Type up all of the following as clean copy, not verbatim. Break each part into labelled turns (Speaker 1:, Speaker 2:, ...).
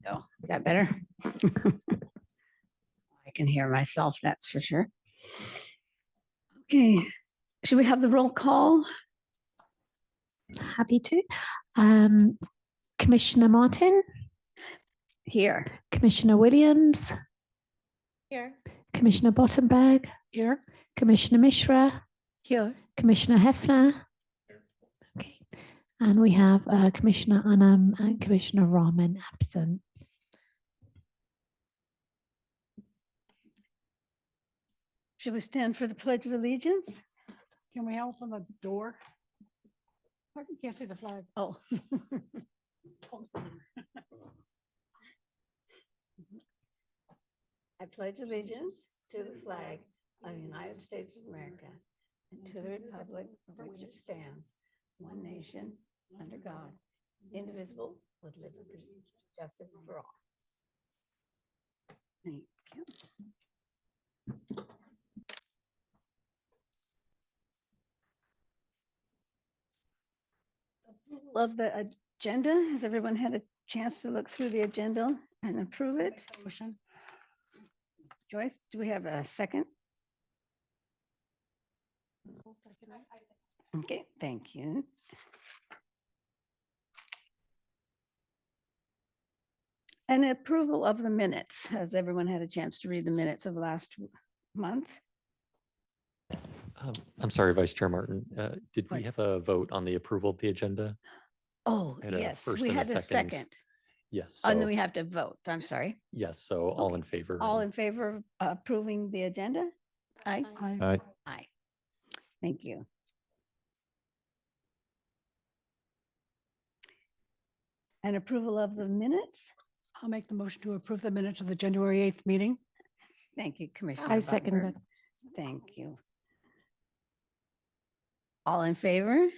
Speaker 1: go. Is that better? I can hear myself, that's for sure. Okay, should we have the roll call?
Speaker 2: Happy to. Commissioner Martin,
Speaker 1: Here.
Speaker 2: Commissioner Williams,
Speaker 3: Here.
Speaker 2: Commissioner Bottenberg,
Speaker 3: Here.
Speaker 2: Commissioner Mishra,
Speaker 3: Here.
Speaker 2: Commissioner Hefner. Okay, and we have Commissioner Anam and Commissioner Rahman absent.
Speaker 1: Should we stand for the Pledge of Allegiance?
Speaker 3: Can we open the door? I can't see the flag.
Speaker 1: Oh. I pledge allegiance to the flag of the United States of America and to the republic for which it stands, one nation, under God, indivisible, with liberty and justice for all. Thank you. Approval of the agenda. Has everyone had a chance to look through the agenda and approve it?
Speaker 3: Motion.
Speaker 1: Joyce, do we have a second? Okay, thank you. And approval of the minutes. Has everyone had a chance to read the minutes of last month?
Speaker 4: I'm sorry, Vice Chair Martin. Did
Speaker 1: What?
Speaker 4: we have a vote on the approval of the agenda?
Speaker 1: Oh,
Speaker 4: Had a
Speaker 1: yes,
Speaker 4: first
Speaker 1: we
Speaker 4: and a
Speaker 1: had a
Speaker 4: second.
Speaker 1: second.
Speaker 4: Yes.
Speaker 1: And then
Speaker 4: So
Speaker 1: we have to vote. I'm sorry.
Speaker 4: yes. So all
Speaker 1: Okay.
Speaker 4: in favor.
Speaker 1: All in favor of approving the agenda? Aye.
Speaker 3: Aye.
Speaker 1: Aye. Thank you. And approval of the minutes?
Speaker 3: I'll make the motion to approve the minutes of the January 8th meeting.
Speaker 1: Thank you, Commissioner.
Speaker 2: I second
Speaker 1: Butler.
Speaker 2: that.
Speaker 1: Thank you. All in favor?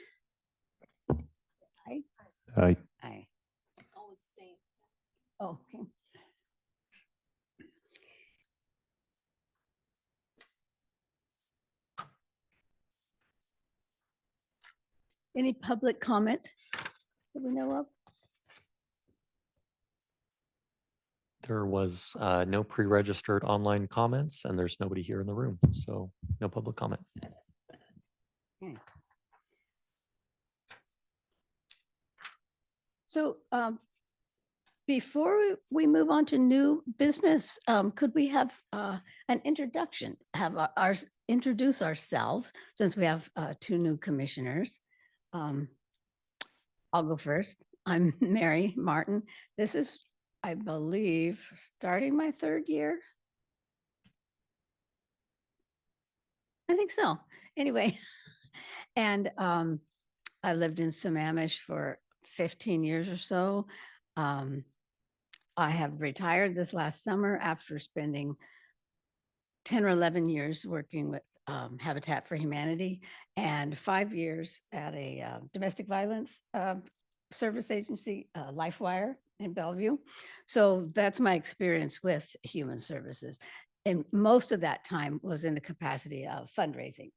Speaker 1: Aye.
Speaker 5: Aye.
Speaker 1: Aye. Oh, okay. Any public comment that we know of?
Speaker 4: There was no pre-registered online comments and there's nobody here in the room. So no public comment.
Speaker 1: So before we move on to new business, could we have an introduction, have ours introduce ourselves since we have two new commissioners. I'll go first. I'm Mary Martin. This is, I believe, starting my third year. I think so. Anyway, and I lived in Sammamish for 15 years or so. I have retired this last summer after spending 10 or 11 years working with Habitat for Humanity and 5 years at a domestic violence service agency, LifeWire in Bellevue. So that's my experience with human services. And most of that time was in the capacity of fundraising.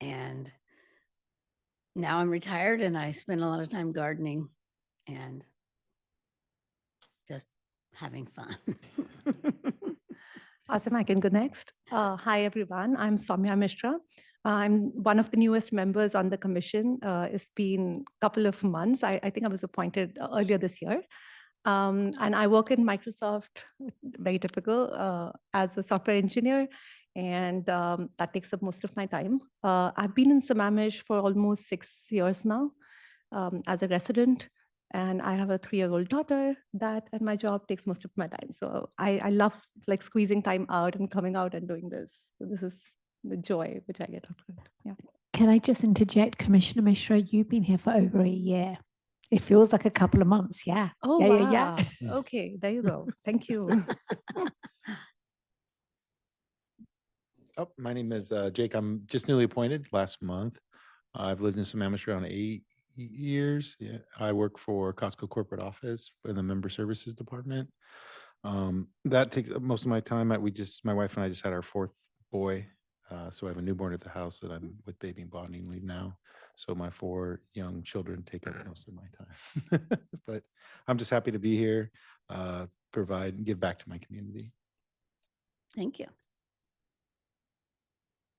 Speaker 1: And now I'm retired and I spend a lot of time gardening and just having fun.
Speaker 6: Awesome, I can go next. Hi, everyone. I'm Soumya Mishra. I'm one of the newest members on the commission. It's been a couple of months. I think I was appointed earlier this year. And I work in Microsoft, very typical, as a software engineer. And that takes up most of my time. I've been in Sammamish for almost 6 years now as a resident. And I have a 3-year-old daughter that, and my job takes most of my time. So I love like squeezing time out and coming out and doing this. So this is the joy which I get out of it. Yeah.
Speaker 2: Can I just interject, Commissioner Mishra? You've been here for over a year. It feels like a couple of months. Yeah.
Speaker 6: Oh,
Speaker 2: yeah.
Speaker 6: wow. Okay, there you go. Thank you.
Speaker 5: Oh, my name is Jake. I'm just newly appointed last month. I've lived in Sammamish around 8 years. Yeah, I work for Costco corporate office in the member services department. That takes up most of my time. My wife and I just had our 4th boy. So I have a newborn at the house that I'm with baby and bonding leave now. So my 4 young children take up most of my time. But I'm just happy to be here, provide and give back to my community.
Speaker 1: Thank you.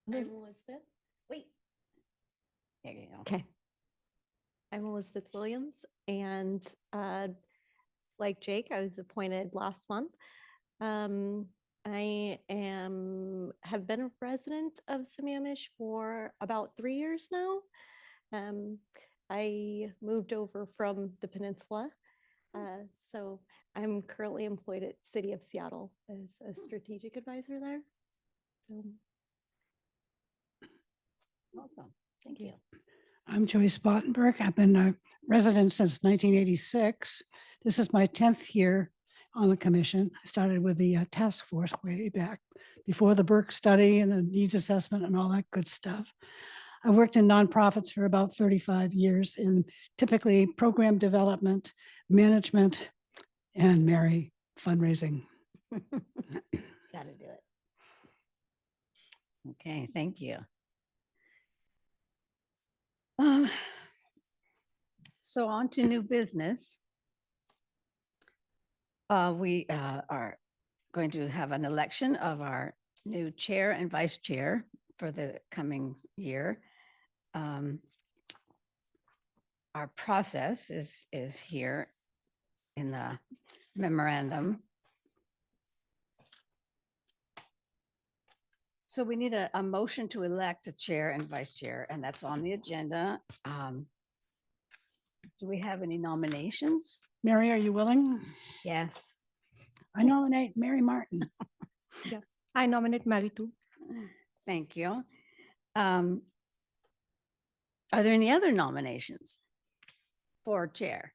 Speaker 7: I'm Elizabeth. Wait,
Speaker 1: There you go.
Speaker 7: okay. I'm Elizabeth Williams, and like Jake, I was appointed last month. Have been a resident of Sammamish for about 3 years now. I moved over from the peninsula, so I'm currently employed at City of Seattle as a strategic advisor there. So,
Speaker 1: Welcome. Thank you.
Speaker 3: I'm Joyce Bottenberg. I've been a resident since 1986. This is my 10th year on the commission. I started with the task force way back before the Burke study and the needs assessment and all that good stuff. I worked in nonprofits for about 35 years in typically program development, management, and Mary fundraising.
Speaker 1: Got to do it. Okay, thank you. So on to new business. We are going to have an election of our new chair and vice chair for the coming year. Our process is here in the memorandum. So we need a motion to elect a chair and vice chair, and that's on the agenda. Do we have any nominations?
Speaker 3: Mary, are you willing?
Speaker 1: Yes.
Speaker 3: I nominate Mary Martin.
Speaker 6: I nominate Mary too.
Speaker 1: Thank you. Are there any other nominations for chair?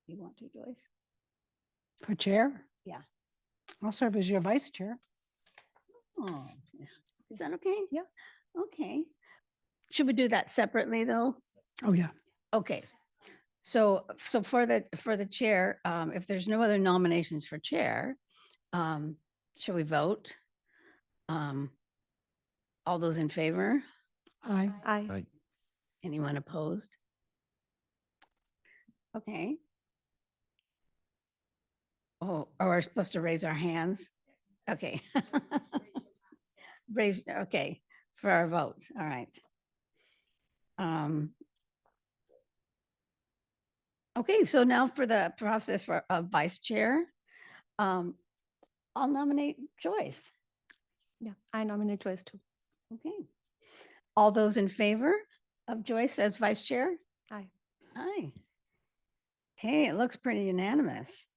Speaker 1: You want to, Joyce?
Speaker 3: For chair?
Speaker 1: Yeah.
Speaker 3: I'll serve as your vice chair.
Speaker 1: Oh, is that okay?
Speaker 6: Yeah.
Speaker 1: Okay. Should we do that separately, though?
Speaker 3: Oh, yeah.
Speaker 1: Okay. So for the chair, if there's no other nominations for chair, shall we vote? All those in favor?
Speaker 3: I
Speaker 6: Aye.
Speaker 5: Right.
Speaker 1: Anyone opposed? Okay. Oh, are we supposed to raise our hands? Okay. Raise, okay, for our vote. All right. Okay, so now for the process for vice chair, I'll nominate Joyce.
Speaker 6: Yeah, I nominate Joyce too.
Speaker 1: Okay. All those in favor of Joyce as vice chair?
Speaker 6: Aye.
Speaker 1: Aye. Okay, it looks pretty unanimous.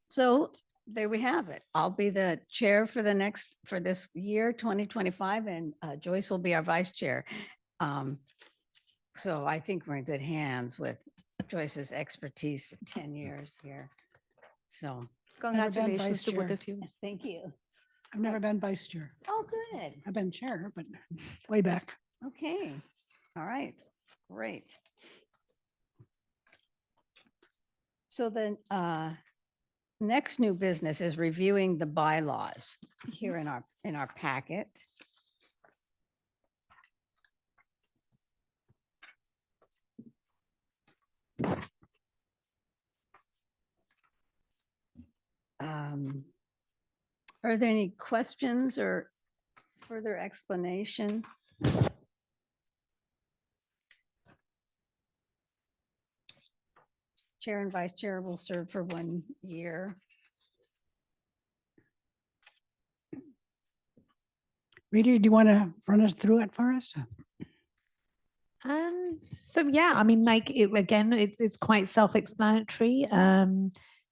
Speaker 1: So there we have it. I'll be the chair for this year, 2025, and Joyce will be our vice chair. So I think we're in good hands with Joyce's expertise, 10 years here. So,
Speaker 6: Congratulations
Speaker 3: vice
Speaker 6: to both
Speaker 3: chair.
Speaker 6: of you.
Speaker 1: thank you.
Speaker 3: I've never been vice chair.
Speaker 1: Oh, good.
Speaker 3: I've been chair, but way back.
Speaker 1: Okay. All right. Great. So then, next new business is reviewing the bylaws here in our packet. Are there any questions or further explanation? Chair and vice chair will serve for 1 year.
Speaker 3: Rita, do you want to run us through it for us?
Speaker 2: So yeah, I mean, like it's quite self-explanatory.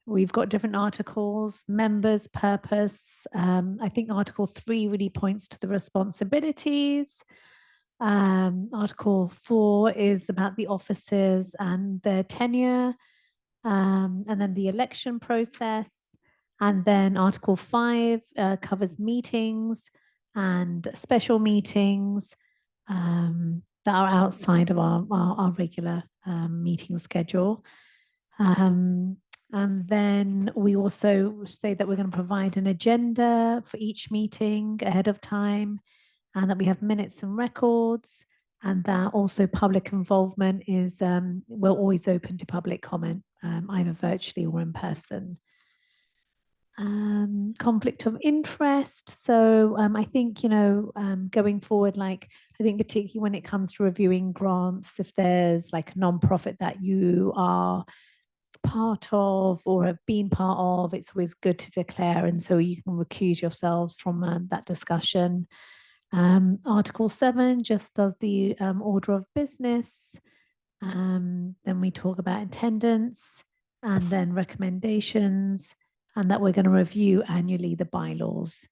Speaker 2: We've got different articles, members, purpose. I think Article 3 really points to the responsibilities. Article 4 is about the officers and their tenure, and then the election process. And then Article 5 covers meetings and special meetings that are outside of our regular meeting schedule. And then we also say that we're going to provide an agenda for each meeting ahead of time, and that we have minutes and records, and that also public involvement is, we're always open to public comment, either virtually or in person. Conflict of interest. So I think, going forward, like I think particularly when it comes to reviewing grants, if there's like a nonprofit that you are part of or have been part of, it's always good to declare, and so you can recuse yourselves from that discussion. Article 7 just does the order of business. Then we talk about attendance and then recommendations, and that we're going to review annually the bylaws.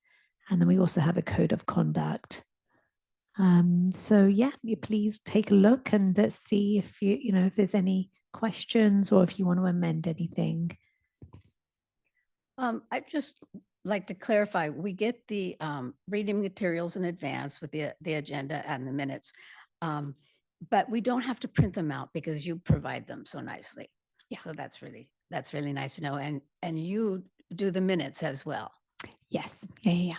Speaker 2: And then we also have a code of conduct. So yeah, you please take a look and let's see if if there's any questions or if you want to amend anything.
Speaker 1: I'd just like to clarify, we get the reading materials in advance with the agenda and the minutes. But we don't have to print them out because you provide them so nicely.
Speaker 2: Yeah.
Speaker 1: So that's really nice to know. And you do the minutes as well.
Speaker 2: Yes. Yeah.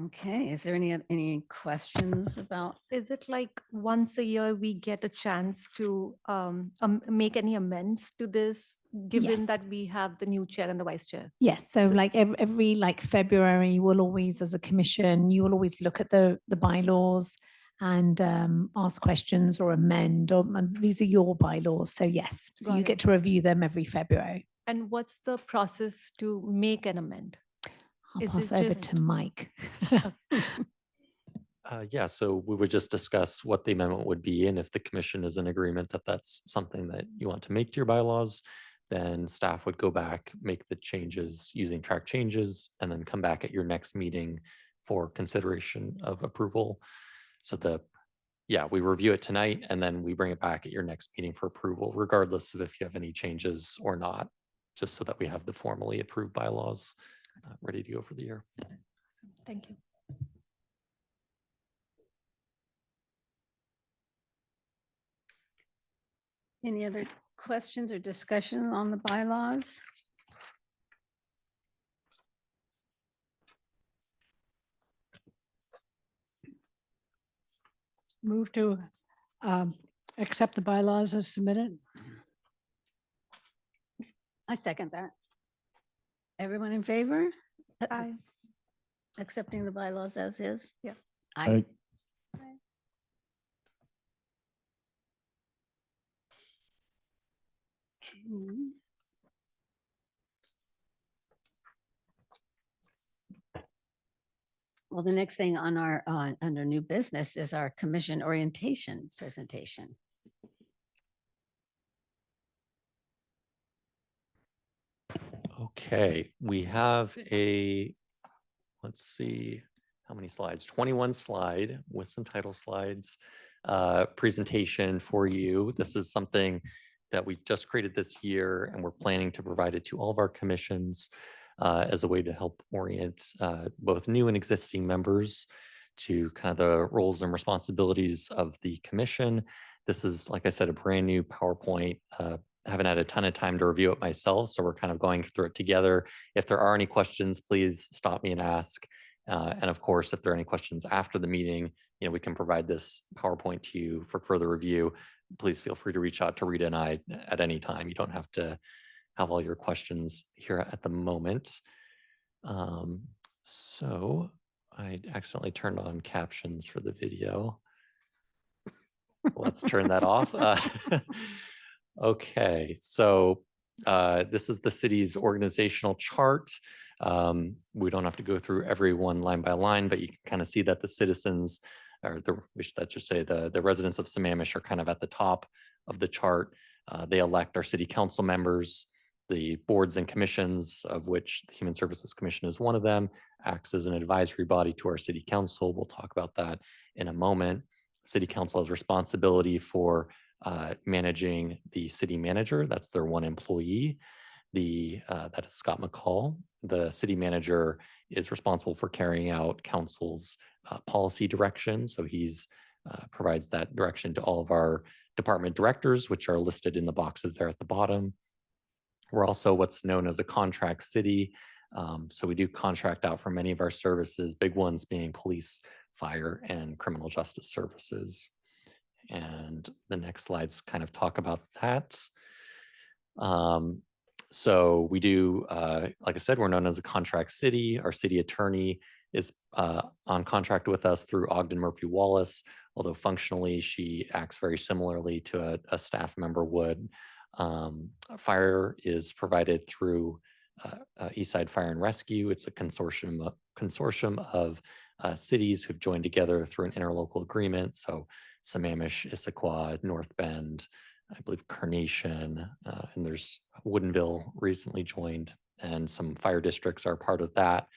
Speaker 1: Okay, is there any questions about?
Speaker 6: Is it like once a year we get a chance to make any amends to this, given
Speaker 2: Yes.
Speaker 6: that we have the new chair and the vice chair?
Speaker 2: Yes. So
Speaker 6: So-
Speaker 2: like every like February, we'll always, as a commission, you will always look at the bylaws and ask questions or amend, or these are your bylaws. So yes, so
Speaker 6: Got
Speaker 2: you
Speaker 6: it.
Speaker 2: get to review them every February.
Speaker 6: And what's the process to make an amend?
Speaker 2: I'll
Speaker 6: Is
Speaker 2: pass
Speaker 6: it
Speaker 2: over
Speaker 6: just-
Speaker 2: to Mike.
Speaker 4: Yeah, so we would just discuss what the amendment would be, and if the commission is in agreement that that's something that you want to make to your bylaws, then staff would go back, make the changes using track changes, and then come back at your next meeting for consideration of approval. So we review it tonight, and then we bring it back at your next meeting for approval, regardless of if you have any changes or not, just so that we have the formally approved bylaws ready to go for the year.
Speaker 6: Thank you.
Speaker 1: Any other questions or discussion on the bylaws?
Speaker 3: Move to accept the bylaws as submitted.
Speaker 1: I second that. Everyone in favor?
Speaker 6: Aye.
Speaker 1: Accepting the bylaws as is?
Speaker 6: Yeah.
Speaker 1: Aye. Okay. Well, the next thing on our, under new business is our commission orientation presentation.
Speaker 4: Okay, we have let's see, how many slides? 21 slide with some title slides presentation for you. This is something that we just created this year, and we're planning to provide it to all of our commissions as a way to help orient both new and existing members to kind of the roles and responsibilities of the commission. This is, like I said, a brand new PowerPoint. I haven't had a ton of time to review it myself, so we're kind of going through it together. If there are any questions, please stop me and ask. And of course, if there are any questions after the meeting, we can provide this PowerPoint to you for further review. Please feel free to reach out to Rita and I at any time. You don't have to have all your questions here at the moment. So I accidentally turned on captions for the video. Let's turn that off. Okay, so this is the city's organizational chart. We don't have to go through every one line by line, but you can kind of see that the citizens, or the residents of Sammamish are kind of at the top of the chart. They elect our city council members. The boards and commissions, of which the Human Services Commission is one of them, acts as an advisory body to our city council. We'll talk about that in a moment. City council has responsibility for managing the city manager. That's their one employee. that is Scott McCall. The city manager is responsible for carrying out council's policy direction. So he's provides that direction to all of our department directors, which are listed in the boxes there at the bottom. We're also what's known as a contract city. So we do contract out for many of our services, big ones being police, fire, and criminal justice services. And the next slides kind of talk about that. So we do, like I said, we're known as a contract city. Our city attorney is on contract with us through Ogden Murphy Wallace, although functionally she acts very similarly to a staff member would. Fire is provided through Eastside Fire and Rescue. It's a consortium of cities who've joined together through an interlocal agreement. So Sammamish, Issaquah, North Bend, I believe Carnation, and there's Woodinville recently joined, and some fire districts are part of that.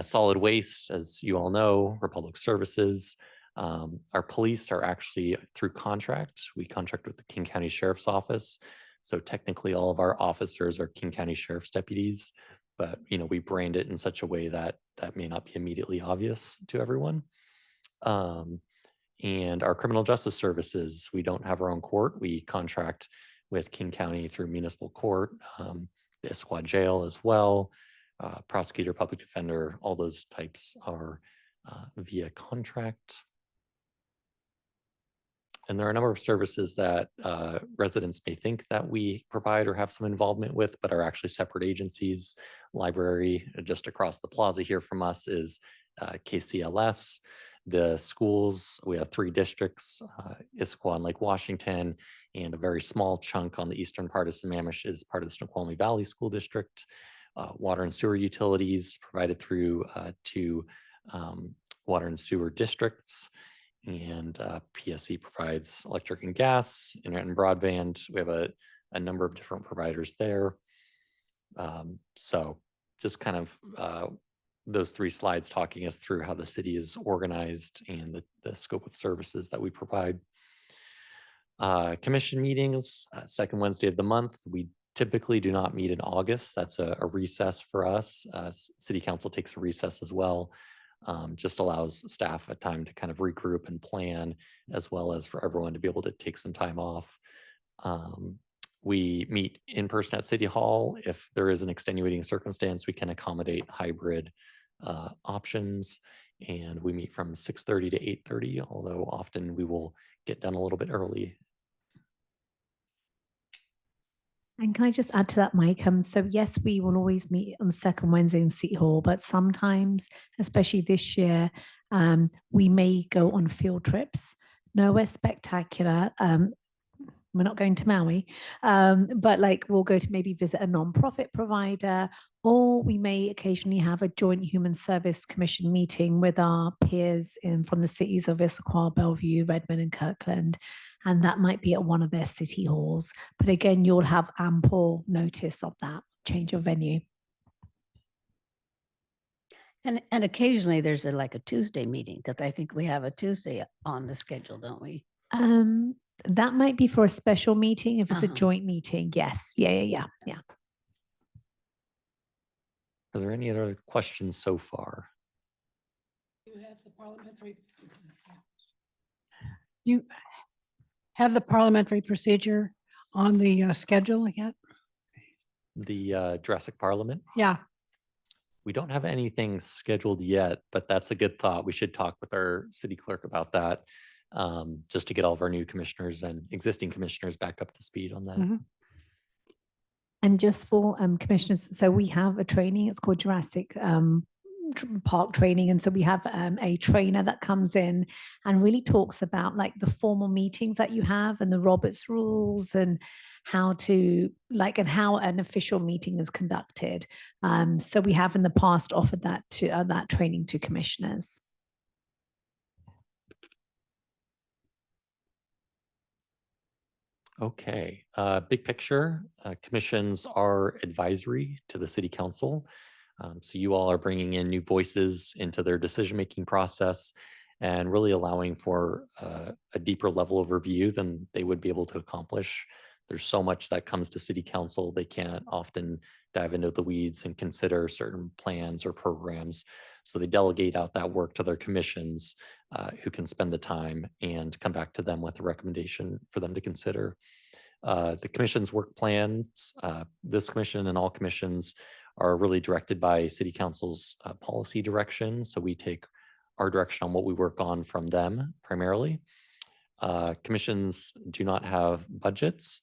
Speaker 4: Solid waste, as you all know, Republic Services. Our police are actually through contract. We contract with the King County Sheriff's Office. So technically all of our officers are King County Sheriff's deputies, but we brand it in such a way that that may not be immediately obvious to everyone. And our criminal justice services, we don't have our own court. We contract with King County through municipal court, the Issaquah jail as well, prosecutor, public defender, all those types are via contract. And there are a number of services that residents may think that we provide or have some involvement with, but are actually separate agencies. Library just across the plaza here from us is KCLS. The schools, we have 3 districts, Issaquah and Lake Washington, and a very small chunk on the eastern part of Sammamish is part of the Snoqualmie Valley School District. Water and sewer utilities provided through 2 water and sewer districts. And PSE provides electric and gas, internet and broadband. We have a number of different providers there. So just kind of those 3 slides talking us through how the city is organized and the scope of services that we provide. Commission meetings, second Wednesday of the month. We typically do not meet in August. That's a recess for us. City Council takes a recess as well. Just allows staff a time to kind of regroup and plan, as well as for everyone to be able to take some time off. We meet in person at City Hall. If there is an extenuating circumstance, we can accommodate hybrid options, and we meet from 6:30 to 8:30, although often we will get done a little bit early.
Speaker 2: And can I just add to that, Mike? So yes, we will always meet on the second Wednesday in City Hall, but sometimes, especially this year, we may go on field trips. Nowhere spectacular. We're not going to Maui, but like we'll go to maybe visit a nonprofit provider, or we may occasionally have a joint Human Service Commission meeting with our peers from the cities of Issaquah, Bellevue, Redmond, and Kirkland. And that might be at one of their city halls. But again, you'll have ample notice of that change of venue.
Speaker 1: And occasionally there's like a Tuesday meeting, because I think we have a Tuesday on the schedule, don't we?
Speaker 2: That might be for a special meeting. If it's a joint meeting, yes. Yeah.
Speaker 4: Are there any other questions so far?
Speaker 3: You have the parliamentary procedure on the schedule yet?
Speaker 4: The Jurassic Parliament?
Speaker 3: Yeah.
Speaker 4: We don't have anything scheduled yet, but that's a good thought. We should talk with our city clerk about that, just to get all of our new commissioners and existing commissioners back up to speed on that.
Speaker 3: Mm-hmm.
Speaker 2: And just for commissioners, so we have a training, it's called Jurassic Park training. And so we have a trainer that comes in and really talks about like the formal meetings that you have and the Roberts rules and how to and how an official meeting is conducted. So we have in the past offered that to that training to commissioners.
Speaker 4: Okay, big picture, commissions are advisory to the city council. So you all are bringing in new voices into their decision-making process and really allowing for a deeper level of review than they would be able to accomplish there's so much that comes to city council. They can't often dive into the weeds and consider certain plans or programs. So they delegate out that work to their commissions, who can spend the time and come back to them with a recommendation for them to consider. The commission's work plans, this commission and all commissions are really directed by city council's policy direction. So we take our direction on what we work on from them primarily. Commissions do not have budgets,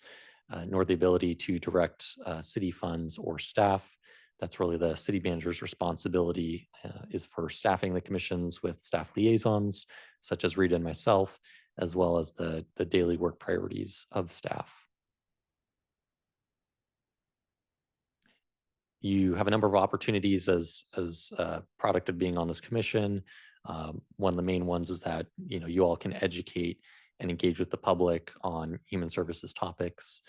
Speaker 4: nor the ability to direct city funds or staff. That's really the city manager's responsibility, is for staffing the commissions with staff liaisons, such as Rita and myself, as well as the daily work priorities of staff. You have a number of opportunities as a product of being on this commission. One of the main ones is that you all can educate and engage with the public on human services topics,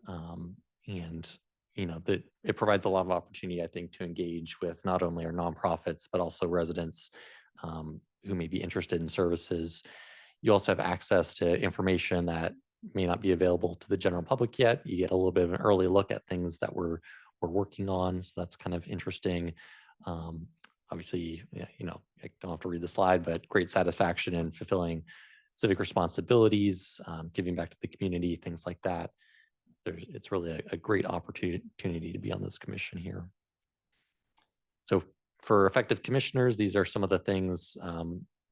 Speaker 4: and that it provides a lot of opportunity, I think, to engage with not only our nonprofits but also residents who may be interested in services. You also have access to information that may not be available to the general public yet. You get a little bit of an early look at things that we're working on, so that's kind of interesting. Obviously, I don't have to read the slide, but great satisfaction in fulfilling civic responsibilities, giving back to the community, things like that. It's really a great opportunity to be on this commission here. So for effective commissioners, these are some of the things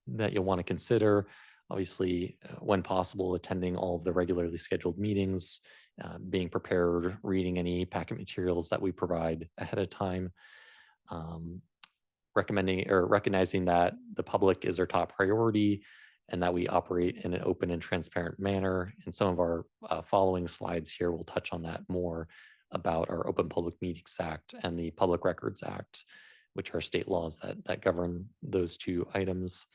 Speaker 4: that you'll want to consider. Obviously, when possible, attending all of the regularly scheduled meetings, being prepared, reading any packet materials that we provide ahead of time, recognizing that the public is our top priority and that we operate in an open and transparent manner. And some of our following slides here will touch on that more, about our Open Public Meetings Act and the Public Records Act, which are state laws that govern those two items.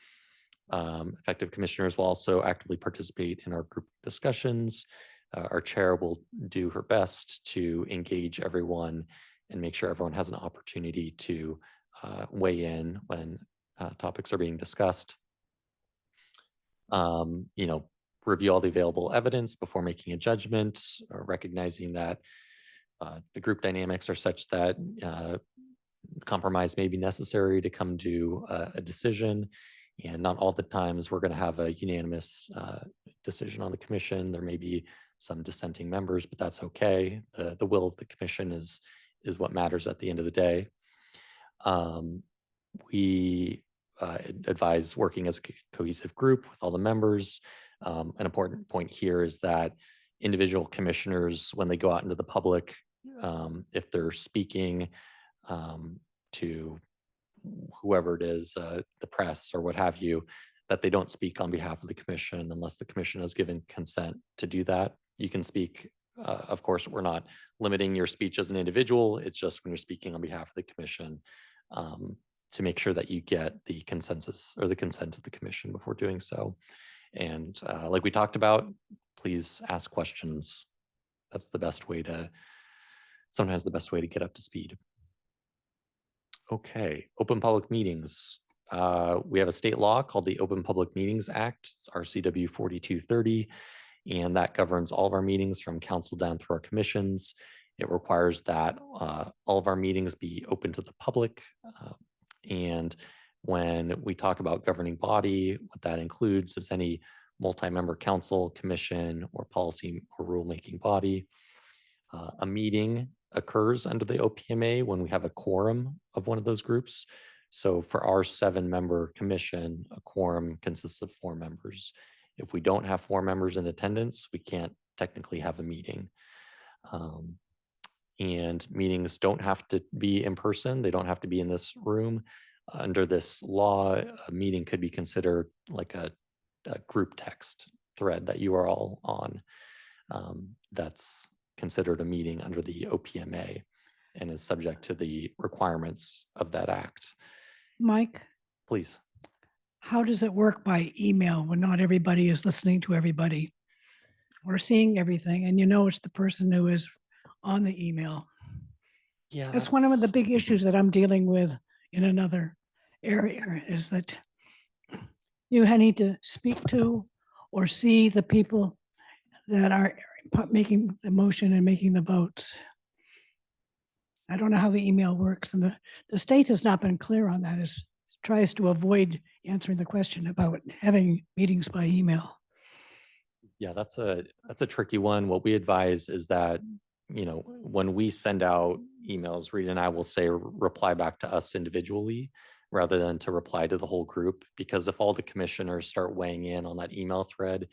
Speaker 4: Effective commissioners will also actively participate in our group discussions. Our chair will do her best to engage everyone and make sure everyone has an opportunity to weigh in when topics are being discussed. Review all the available evidence before making a judgment, recognizing that the group dynamics are such that compromise may be necessary to come to a decision. And not all the times we're going to have a unanimous decision on the commission. There may be some dissenting members, but that's okay. The will of the commission is what matters at the end of the day. We advise working as a cohesive group with all the members. An important point here is that individual commissioners, when they go out into the public, if they're speaking to whoever it is, the press or what have you, that they don't speak on behalf of the commission unless the commission has given consent to do that. You can speak, of course, we're not limiting your speech as an individual. It's just when you're speaking on behalf of the commission, to make sure that you get the consensus or the consent of the commission before doing so. And like we talked about, please ask questions. That's the best way to, sometimes the best way to get up to speed. Okay, open public meetings. We have a state law called the Open Public Meetings Act. It's RCW 4230, and that governs all of our meetings from council down through our commissions. It requires that all of our meetings be open to the public. And when we talk about governing body, what that includes is any multi-member council, commission, or policy or rulemaking body. A meeting occurs under the OPMA when we have a quorum of one of those groups. So for our 7-member commission, a quorum consists of 4 members. If we don't have 4 members in attendance, we can't technically have a meeting. And meetings don't have to be in person. They don't have to be in this room. Under this law, a meeting could be considered like a group text thread that you are all on. That's considered a meeting under the OPMA and is subject to the requirements of that act.
Speaker 3: Mike,
Speaker 4: Please.
Speaker 3: how does it work by email when not everybody is listening to everybody or seeing everything, and it's the person who is on the email?
Speaker 4: Yeah,
Speaker 3: That's one of the big issues that I'm dealing with in another area, is that you need to speak to or see the people that are making the motion and making the votes. I don't know how the email works, and the state has not been clear on that. It tries to avoid answering the question about having meetings by email.
Speaker 4: Yeah, that's a tricky one. What we advise is that, when we send out emails, Rita and I will say reply back to us individually rather than to reply to the whole group. Because if all the commissioners start weighing in on that email thread,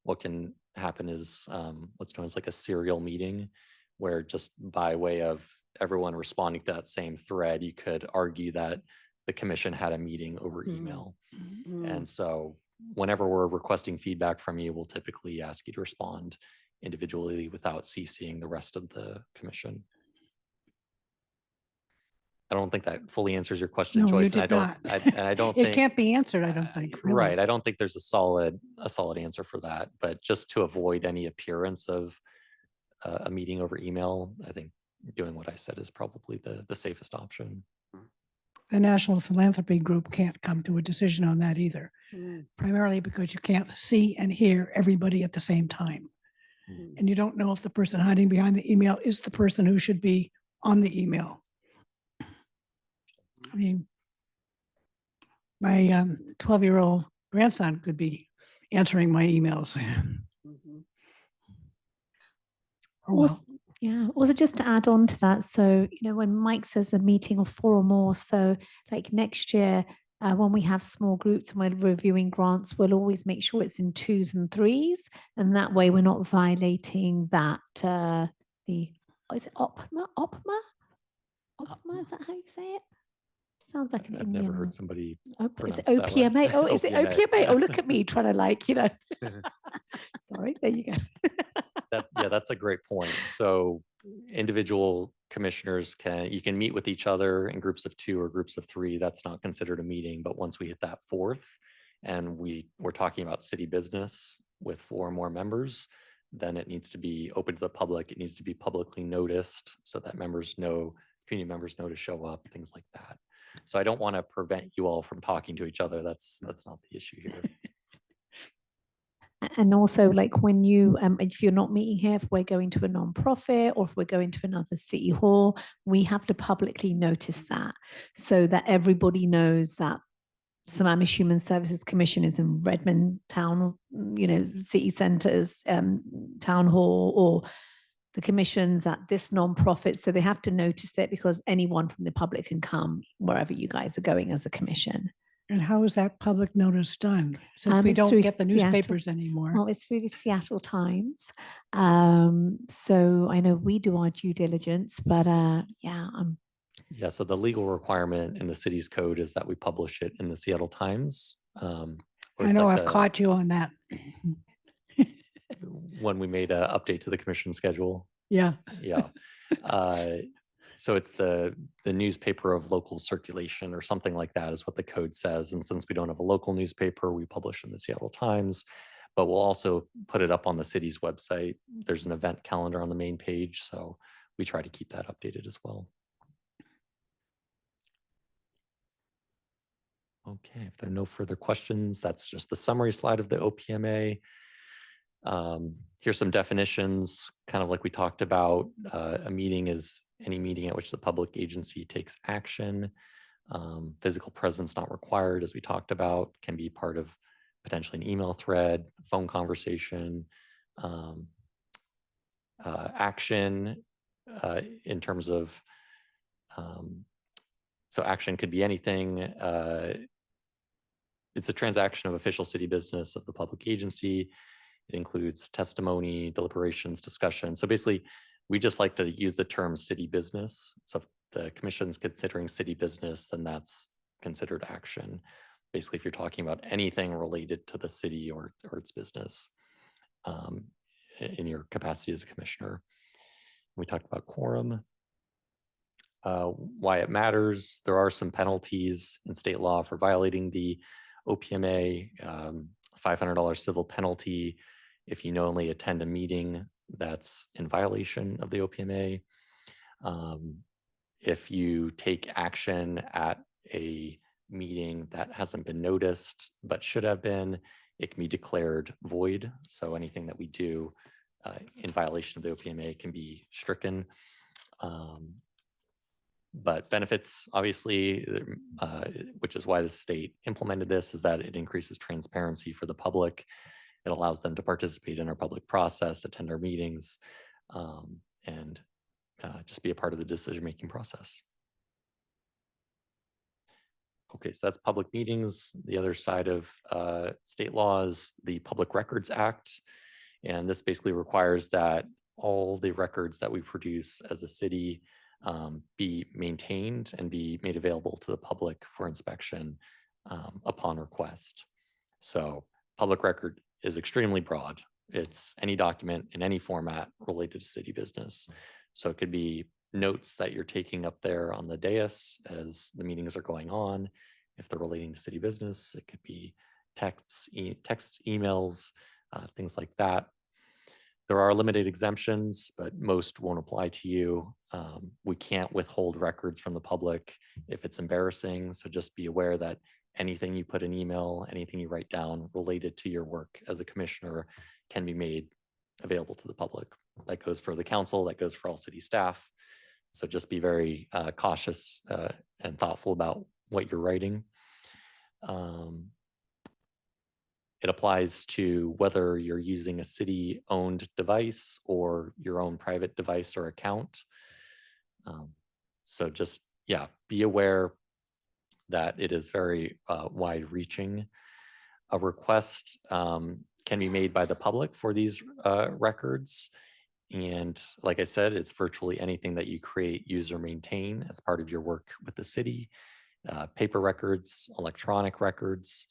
Speaker 4: what can happen is what's known as like a serial meeting, where just by way of everyone responding to that same thread, you could argue that the commission had a meeting over email. And so whenever we're requesting feedback from you, we'll typically ask you to respond individually without CCing the rest of the commission. I don't think that fully answers your question,
Speaker 3: No,
Speaker 4: Joyce.
Speaker 3: you
Speaker 4: And
Speaker 3: did not.
Speaker 4: I don't
Speaker 3: It
Speaker 4: think
Speaker 3: can't be answered, I don't think. really.
Speaker 4: right. I don't think there's a solid answer for that. But just to avoid any appearance of a meeting over email, I think doing what I said is probably the safest option.
Speaker 3: The National Philanthropy Group can't come to a decision on that either,
Speaker 1: Mm,
Speaker 3: primarily because you can't see and hear everybody at the same time.
Speaker 1: mm.
Speaker 3: And you don't know if the person hiding behind the email is the person who should be on the email. I mean, my 12-year-old grandson could be answering my emails.
Speaker 1: Mhm.
Speaker 3: Oh, well.
Speaker 2: Also, yeah. Also, just to add on to that, so when Mike says a meeting of 4 or more, so like next year, when we have small groups and we're reviewing grants, we'll always make sure it's in 2s and 3s, and that way we're not violating that. Is it OPMA? OPMA? OPMA? Is that how you say it? Sounds like an
Speaker 4: I've
Speaker 2: Indian.
Speaker 4: never heard somebody
Speaker 2: Is
Speaker 4: pronounce
Speaker 2: it
Speaker 4: it that way.
Speaker 2: OPMA? Oh, is it
Speaker 4: OPMA.
Speaker 2: OPMA? Oh, look at me trying to Sorry, there you go.
Speaker 4: That's a great point. So individual commissioners you can meet with each other in groups of 2 or groups of 3. That's not considered a meeting. But once we hit that 4th and we're talking about city business with 4 or more members, then it needs to be open to the public. It needs to be publicly noticed so that community members know to show up, things like that. So I don't want to prevent you all from talking to each other. That's not the issue here.
Speaker 2: And also, like when if you're not meeting here, if we're going to a nonprofit or if we're going to another city hall, we have to publicly notice that so that everybody knows that Sammamish Human Services Commission is in Redmond Town, city centers, town hall, or the commission's at this nonprofit. So they have to notice it because anyone from the public can come wherever you guys are going as a commission.
Speaker 3: And how is that public notice done? Since we
Speaker 2: It's
Speaker 3: don't
Speaker 2: through
Speaker 3: get the
Speaker 2: Seattle.
Speaker 3: newspapers anymore.
Speaker 2: Oh, it's through the Seattle Times. So I know we do our due diligence, but
Speaker 4: Yeah, so the legal requirement in the city's code is that we publish it in the Seattle Times.
Speaker 3: I know I've caught you on that.
Speaker 4: When we made an update to the commission schedule.
Speaker 3: Yeah.
Speaker 4: Yeah. So it's the newspaper of local circulation or something like that is what the code says. And since we don't have a local newspaper, we publish in the Seattle Times, but we'll also put it up on the city's website. There's an event calendar on the main page. So we try to keep that updated as well. Okay, if there are no further questions, that's just the summary slide of the OPMA. Here's some definitions, kind of like we talked about. A meeting is any meeting at which the public agency takes action. Physical presence not required, as we talked about, can be part of potentially an email thread, phone conversation, action in terms of, so action could be anything. It's a transaction of official city business of the public agency. It includes testimony, deliberations, discussion. So basically, we just like to use the term city business. So if the commission's considering city business, then that's considered action. Basically, if you're talking about anything related to the city or its business in your capacity as a commissioner. We talked about quorum. Why it matters. There are some penalties in state law for violating the OPMA, $500 civil penalty if you knowingly attend a meeting that's in violation of the OPMA. If you take action at a meeting that hasn't been noticed but should have been, it can be declared void. So anything that we do in violation of the OPMA can be stricken. But benefits, obviously, which is why the state implemented this, is that it increases transparency for the public. It allows them to participate in our public process, attend our meetings, and just be a part of the decision-making process. Okay, so that's public meetings. The other side of state law is the Public Records Act. And this basically requires that all the records that we produce as a city be maintained and be made available to the public for inspection upon request. So public record is extremely broad. It's any document in any format related to city business. So it could be notes that you're taking up there on the dais as the meetings are going on. If they're relating to city business, it could be texts, emails, things like that. There are limited exemptions, but most won't apply to you. We can't withhold records from the public if it's embarrassing. So just be aware that anything you put in email, anything you write down related to your work as a commissioner can be made available to the public. That goes for the council, that goes for all city staff. So just be very cautious and thoughtful about what you're writing. It applies to whether you're using a city-owned device or your own private device or account. So just, yeah, be aware that it is very wide-reaching. A request can be made by the public for these records. And like I said, it's virtually anything that you create, use, or maintain as part of your work with the city. Paper records, electronic records,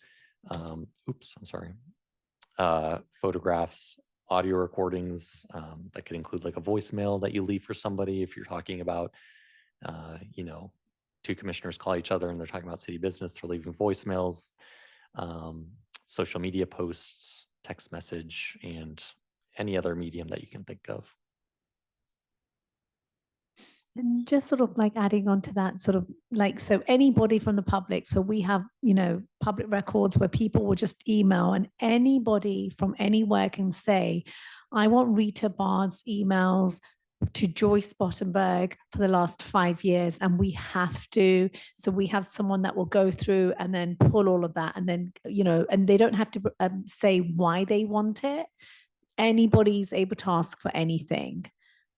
Speaker 4: photographs, audio recordings that could include like a voicemail that you leave for somebody if you're talking about, you know, two commissioners call each other and they're talking about city business, they're leaving voicemails, social media posts, text message, and any other medium that you can think of.
Speaker 2: And just sort of like adding on to that, sort of like, so anybody from the public, so we have, you know, public records where people will just email, and anybody from anywhere can say, I want Rita Bard's emails to Joyce Bottenberg for the last 5 years, and we have to, so we have someone that will go through and then pull all of that, and then, you know, and they don't have to say why they want it. Anybody's able to ask for anything.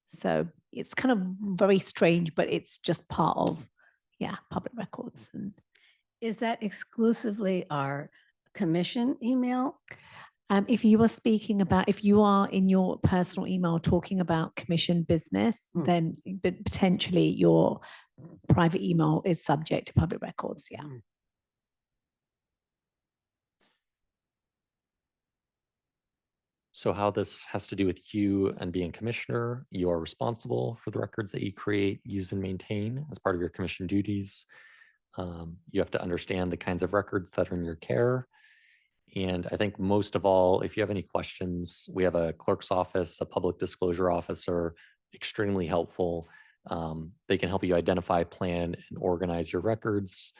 Speaker 2: So it's kind of very strange, but it's just part of, yeah, public records. And
Speaker 1: Is that exclusively our commission email?
Speaker 2: if you are speaking about, if you are in your personal email talking about commission business, then potentially your private email is subject to public records. Yeah.
Speaker 4: So how this has to do with you and being commissioner, you are responsible for the records that you create, use, and maintain as part of your commission duties. You have to understand the kinds of records that are in your care. And I think most of all, if you have any questions, we have a clerk's office, a public disclosure officer, extremely helpful. They can help you identify, plan, and organize your records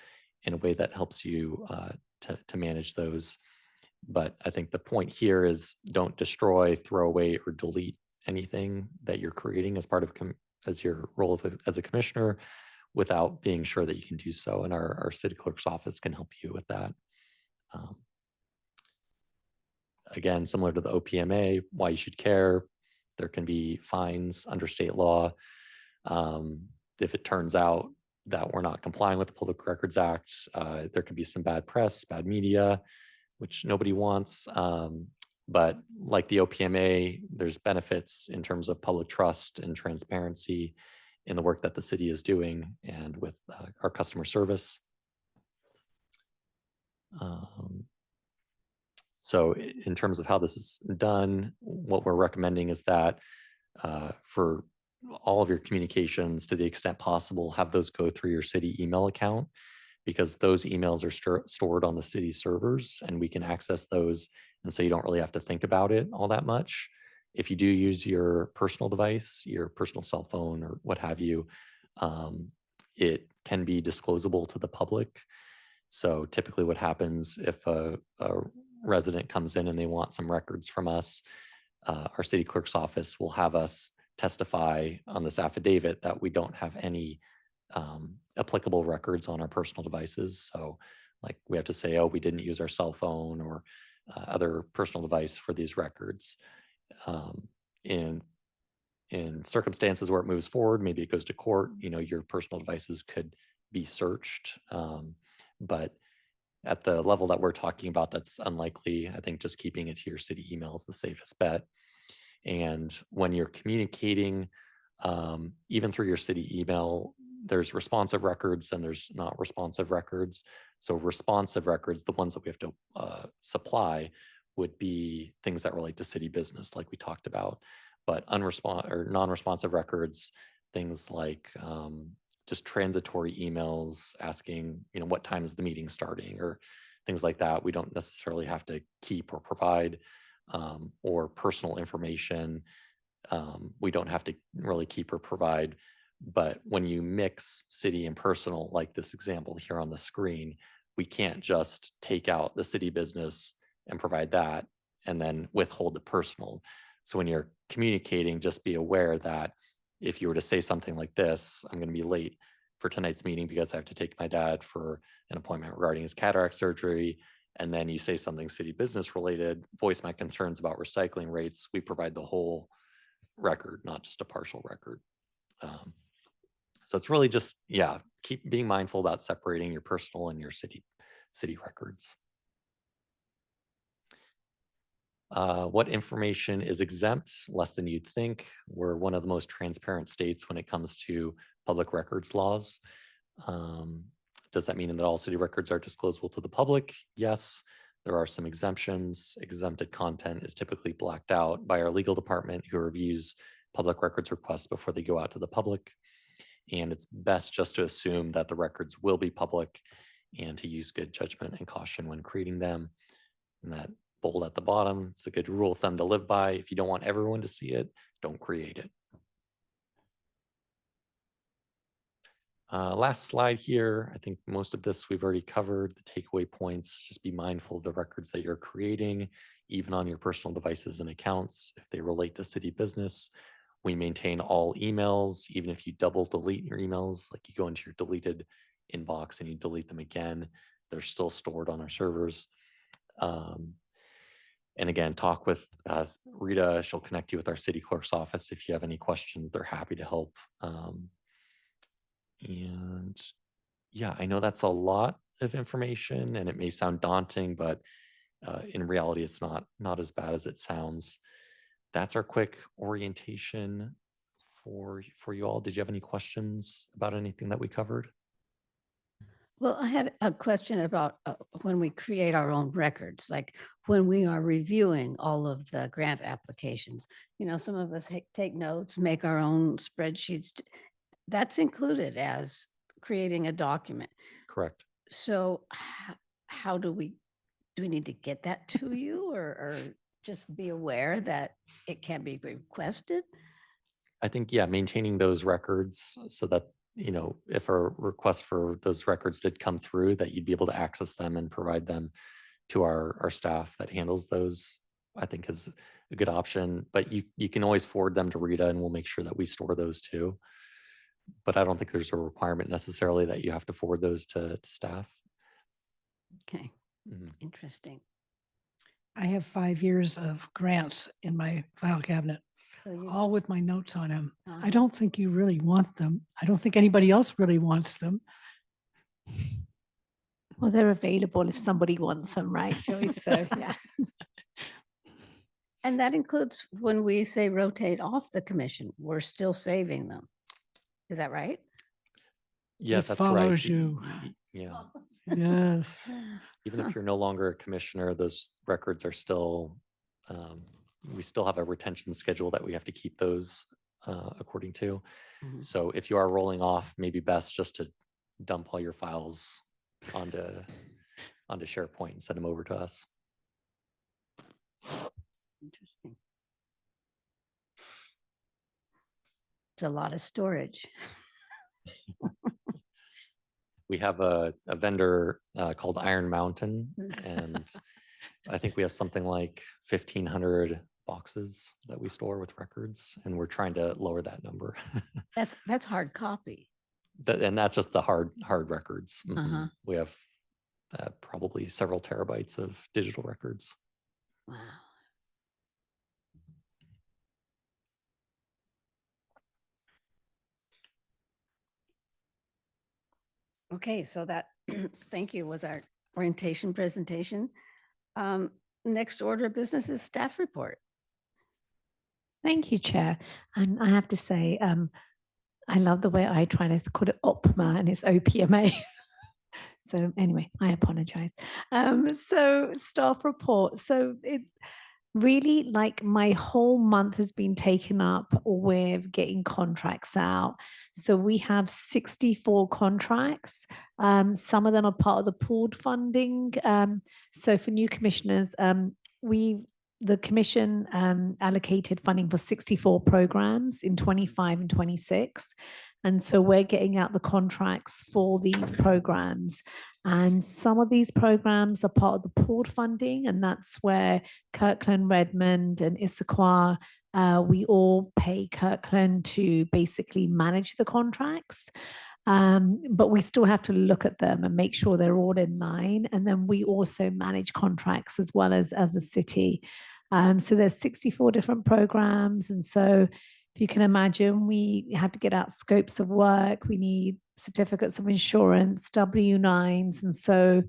Speaker 4: in a way that helps you to manage those. But I think the point here is don't destroy, throw away, or delete anything that you're creating as part of as your role as a commissioner without being sure that you can do so. And our city clerk's office can help you with that. Again, similar to the OPMA, why you should care. There can be fines under state law. If it turns out that we're not complying with the Public Records Act, there could be some bad press, bad media, which nobody wants. But like the OPMA, there's benefits in terms of public trust and transparency in the work that the city is doing and with our customer service. So in terms of how this is done, what we're recommending is that for all of your communications, to the extent possible, have those go through your city email account, because those emails are stored on the city servers and we can access those. And so you don't really have to think about it all that much. If you do use your personal device, your personal cell phone or what have you, it can be disclosable to the public. So typically what happens if a resident comes in and they want some records from us, our city clerk's office will have us testify on this affidavit that we don't have any applicable records on our personal devices. So like we have to say, oh, we didn't use our cell phone or other personal device for these records. In circumstances where it moves forward, maybe it goes to court, you know, your personal devices could be searched. But at the level that we're talking about, that's unlikely. I think just keeping it to your city email is the safest bet. And when you're communicating, even through your city email, there's responsive records and there's not responsive records. So responsive records, the ones that we have to supply, would be things that relate to city business, like we talked about. But non-responsive records, things like just transitory emails asking, you know, what time is the meeting starting, or things like that, we don't necessarily have to keep or provide, or personal information, we don't have to really keep or provide. But when you mix city and personal, like this example here on the screen, we can't just take out the city business and provide that and then withhold the personal. So when you're communicating, just be aware that if you were to say something like this, I'm going to be late for tonight's meeting because I have to take my dad for an appointment regarding his cataract surgery, and then you say something city business related, voice my concerns about recycling rates, we provide the whole record, not just a partial record. So it's really just, yeah, keep being mindful about separating your personal and your city records. What information is exempt? Less than you'd think. We're one of the most transparent states when it comes to public records laws. Does that mean that all city records are disclosable to the public? Yes, there are some exemptions. Exempted content is typically blacked out by our legal department, who reviews public records requests before they go out to the public. And it's best just to assume that the records will be public and to use good judgment and caution when creating them. And that bold at the bottom, it's a good rule of thumb to live by. If you don't want everyone to see it, don't create it. Last slide here. I think most of this we've already covered. The takeaway points: just be mindful of the records that you're creating, even on your personal devices and accounts, if they relate to city business. We maintain all emails, even if you double delete your emails, like you go into your deleted inbox and you delete them again, they're still stored on our servers. And again, talk with Rita. She'll connect you with our city clerk's office. If you have any questions, they're happy to help. And yeah, I know that's a lot of information and it may sound daunting, but in reality, it's not as bad as it sounds. That's our quick orientation for you all. Did you have any questions about anything that we covered?
Speaker 1: Well, I had a question about when we create our own records, like when we are reviewing all of the grant applications. You know, some of us take notes, make our own spreadsheets. That's included as creating a document.
Speaker 4: Correct.
Speaker 1: So how do we need to get that to you, or just be aware that it can be requested?
Speaker 4: I think, yeah, maintaining those records so that, you know, if a request for those records did come through, that you'd be able to access them and provide them to our staff that handles those, I think is a good option. But you can always forward them to Rita and we'll make sure that we store those too. But I don't think there's a requirement necessarily that you have to forward those to staff.
Speaker 1: Okay,
Speaker 4: Mhm.
Speaker 1: interesting.
Speaker 3: I have 5 years of grants in my file cabinet,
Speaker 1: So you,
Speaker 3: all with my notes on them. I
Speaker 1: uh-huh.
Speaker 3: don't think you really want them. I don't think anybody else really wants them.
Speaker 2: Well, they're available if somebody wants them, right, Joyce? So yeah.
Speaker 1: And that includes when we say rotate off the commission, we're still saving them. Is that right?
Speaker 4: Yeah,
Speaker 3: It
Speaker 4: that's right.
Speaker 3: follows you.
Speaker 4: Yeah.
Speaker 3: Yes.
Speaker 4: Even
Speaker 1: Huh.
Speaker 4: if you're no longer a commissioner, those records are still, we still have a retention schedule that we have to keep those according to.
Speaker 1: Mhm.
Speaker 4: So if you are rolling off, maybe best just to dump all your files onto SharePoint and send them over to us.
Speaker 1: Interesting. It's a lot of storage.
Speaker 4: We have a vendor called Iron Mountain, and I think we have something like 1,500 boxes that we store with records, and we're trying to lower that number.
Speaker 1: That's hard copy.
Speaker 4: And that's just the hard records.
Speaker 1: Uh-huh.
Speaker 4: We have probably several terabytes of digital records.
Speaker 1: Wow. Okay, so that, thank you, was our orientation presentation. Next order of business is staff report.
Speaker 2: Thank you, Chair. And I have to say, I love the way I try to call it OPMA and it's OPMA. So anyway, I apologize. So staff report. So it really, like, my whole month has been taken up with getting contracts out. So we have 64 contracts. Some of them are part of the pooled funding. So for new commissioners, the commission allocated funding for 64 programs in 25 and 26. And so we're getting out the contracts for these programs. And some of these programs are part of the pooled funding, and that's where Kirkland, Redmond, and Issaquah, we all pay Kirkland to basically manage the contracts. But we still have to look at them and make sure they're all in line. And then we also manage contracts as well as a city. So there's 64 different programs. And so if you can imagine, we have to get out scopes of work. We need certificates of insurance, W-9s. And so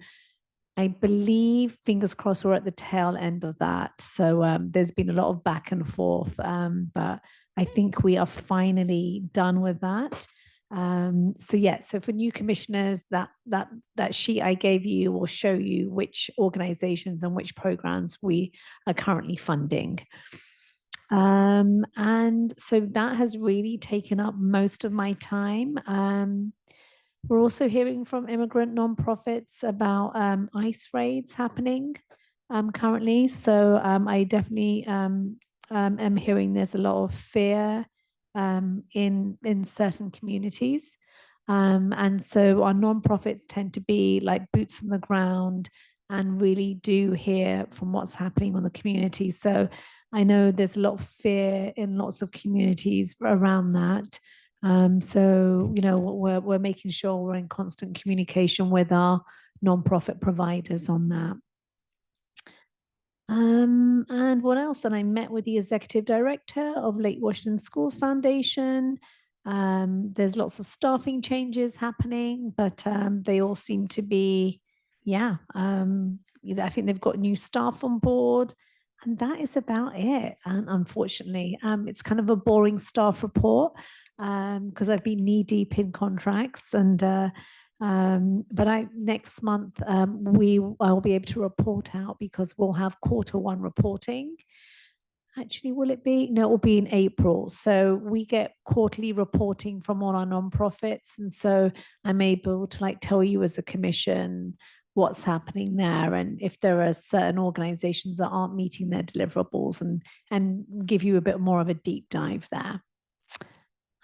Speaker 2: I believe, fingers crossed, we're at the tail end of that. So there's been a lot of back and forth, but I think we are finally done with that. So for new commissioners, that sheet I gave you will show you which organizations and which programs we are currently funding. And so that has really taken up most of my time. We're also hearing from immigrant nonprofits about ICE raids happening currently. So I definitely am hearing there's a lot of fear in certain communities. And so our nonprofits tend to be like boots on the ground and really do hear from what's happening on the community. So I know there's a lot of fear in lots of communities around that. So, we're making sure we're in constant communication with our nonprofit providers on that. And what else? And I met with the executive director of Lake Washington Schools Foundation. There's lots of staffing changes happening, but they all seem to be, I think they've got new staff on board. And that is about it. And unfortunately, it's kind of a boring staff report because I've been knee deep in contracts. And but next month I'll be able to report out because we'll have Q1 reporting. Actually, will it be? No, it will be in April. So we get quarterly reporting from all our nonprofits, and so I'm able to tell you as a commission what's happening there, and if there are certain organizations that aren't meeting their deliverables, and give you a bit more of a deep dive there.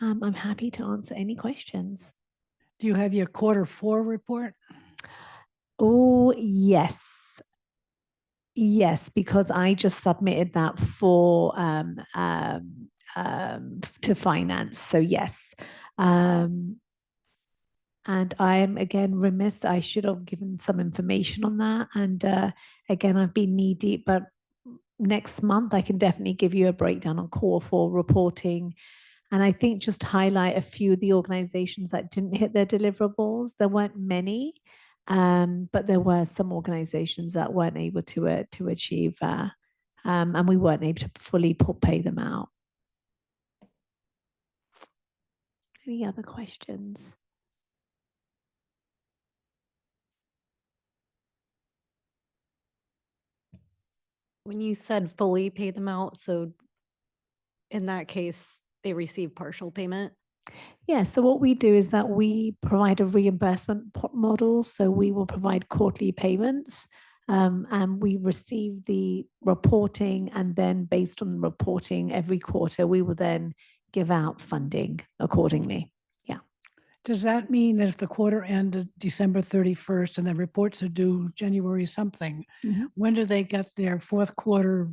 Speaker 2: I'm happy to answer any questions.
Speaker 3: Do you have your Q4 report?
Speaker 2: Oh, yes. Yes, because I just submitted that for to finance. So yes. And I am again remiss. I should have given some information on that. And again, I've been knee deep, but next month I can definitely give you a breakdown on Q4 reporting. And I think just highlight a few of the organizations that didn't hit their deliverables. There weren't many, but there were some organizations that weren't able to achieve, and we weren't able to fully pay them out. Any other questions?
Speaker 7: When you said fully pay them out, so in that case, they receive partial payment?
Speaker 2: Yeah, so what we do is that we provide a reimbursement model. So we will provide quarterly payments, and we receive the reporting, and then based on the reporting every quarter, we will then give out funding accordingly. Yeah.
Speaker 3: Does that mean that if the quarter ended December 31st and the reports are due January something, when do they get their fourth quarter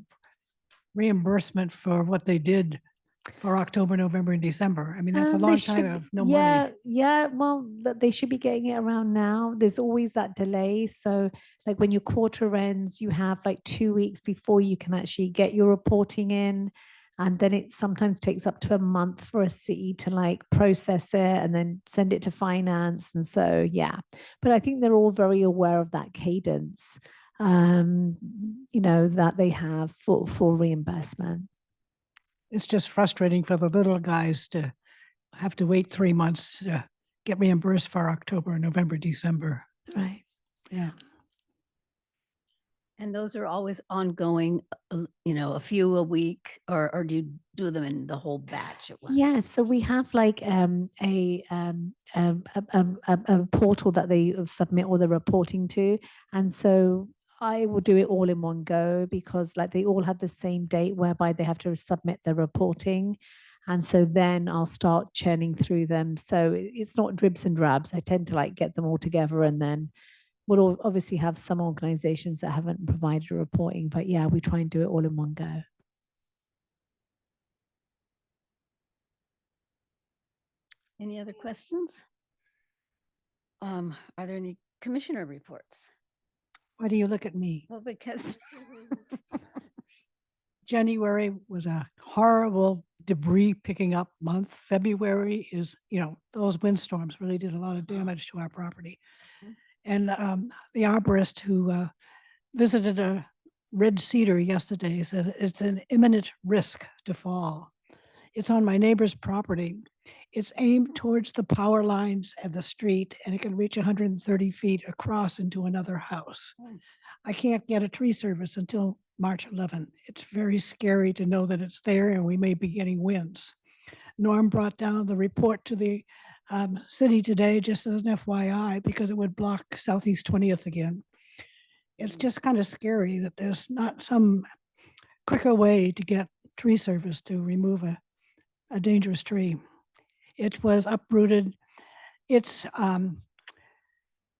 Speaker 3: reimbursement for what they did for October, November, and December. I mean, that's a
Speaker 2: They
Speaker 3: long
Speaker 2: should
Speaker 3: time
Speaker 2: be-
Speaker 3: of no
Speaker 2: yeah,
Speaker 3: money.
Speaker 2: Yeah, well, they should be getting it around now. There's always that delay. So, like when your quarter ends, you have like 2 weeks before you can actually get your reporting in. And then it sometimes takes up to a month for a city to like process it and then send it to finance. And so, yeah, but I think they're all very aware of that cadence, that they have for reimbursement.
Speaker 3: It's just frustrating for the little guys to have to wait 3 months to get reimbursed for October, November, December.
Speaker 2: Right.
Speaker 3: Yeah.
Speaker 1: And those are always ongoing, a few a week, or do you do them in the whole batch at once?
Speaker 2: Yeah, so we have like a portal that they submit all the reporting to, and so I will do it all in one go because like they all have the same date whereby they have to submit their reporting, and so then I'll start churning through them. So it's not dribs and drabs. I tend to like get them all together, and then we'll obviously have some organizations that haven't provided reporting, but yeah, we try and do it all in one go.
Speaker 1: Any other questions? Are there any commissioner reports?
Speaker 3: Why do you look at me?
Speaker 1: Well, because
Speaker 3: January was a horrible debris picking up month. February is, those windstorms really did a lot of damage to our property.
Speaker 1: Mhm.
Speaker 3: And the arborist who visited a red cedar yesterday says it's an imminent risk to fall. It's on my neighbor's property. It's aimed towards the power lines and the street, and it can reach 130 feet across into another house.
Speaker 1: Mm.
Speaker 3: I can't get a tree service until March 11. It's very scary to know that it's there and we may be getting winds. Norm brought down the report to the city today just as an FYI because it would block Southeast 20th again. It's just kind of scary that there's not some quicker way to get tree service to remove a dangerous tree. It was uprooted. It's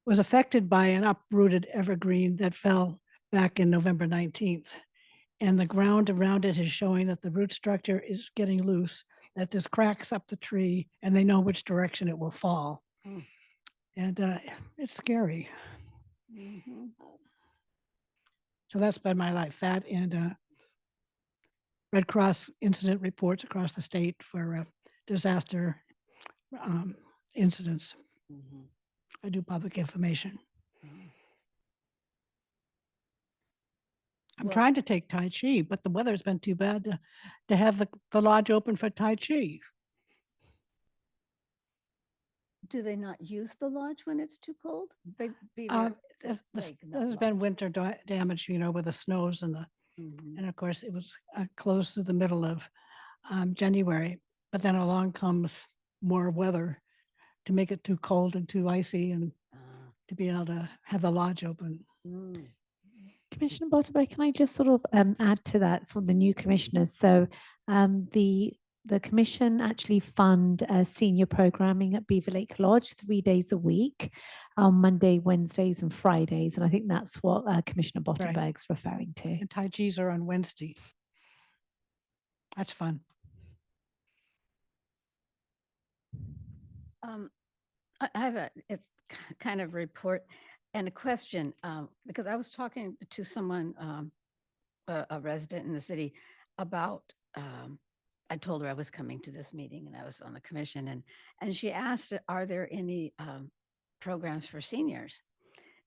Speaker 3: was affected by an uprooted evergreen that fell back in November 19th. And the ground around it is showing that the root structure is getting loose, that there's cracks up the tree, and they know which direction it will fall.
Speaker 1: Mm.
Speaker 3: And it's scary.
Speaker 1: Mhm.
Speaker 3: So that's been my life. That and Red Cross incident reports across the state for disaster incidents.
Speaker 1: Mhm.
Speaker 3: I do public information.
Speaker 1: Mhm.
Speaker 3: I'm
Speaker 1: Well-
Speaker 3: trying to take Tai Chi, but the weather's been too bad to have the lodge open for Tai Chi.
Speaker 1: Do they not use the lodge when it's too cold?
Speaker 3: There's been winter damage, with the snows and of course it was closed through the middle of January, but then along comes more weather to make it too cold and too icy and to be able to have the lodge open.
Speaker 2: Commissioner Botterberg, can I just sort of add to that for the new commissioners? So the commission actually fund senior programming at Beaver Lake Lodge 3 days a week, on Monday, Wednesdays, and Fridays. And I think that's what Commissioner Botterberg's referring to.
Speaker 3: And Tai Chis are on Wednesday. That's fun.
Speaker 1: I have it's kind of report and a question, because I was talking to someone, a resident in the city about, I told her I was coming to this meeting and I was on the commission and she asked, are there any programs for seniors?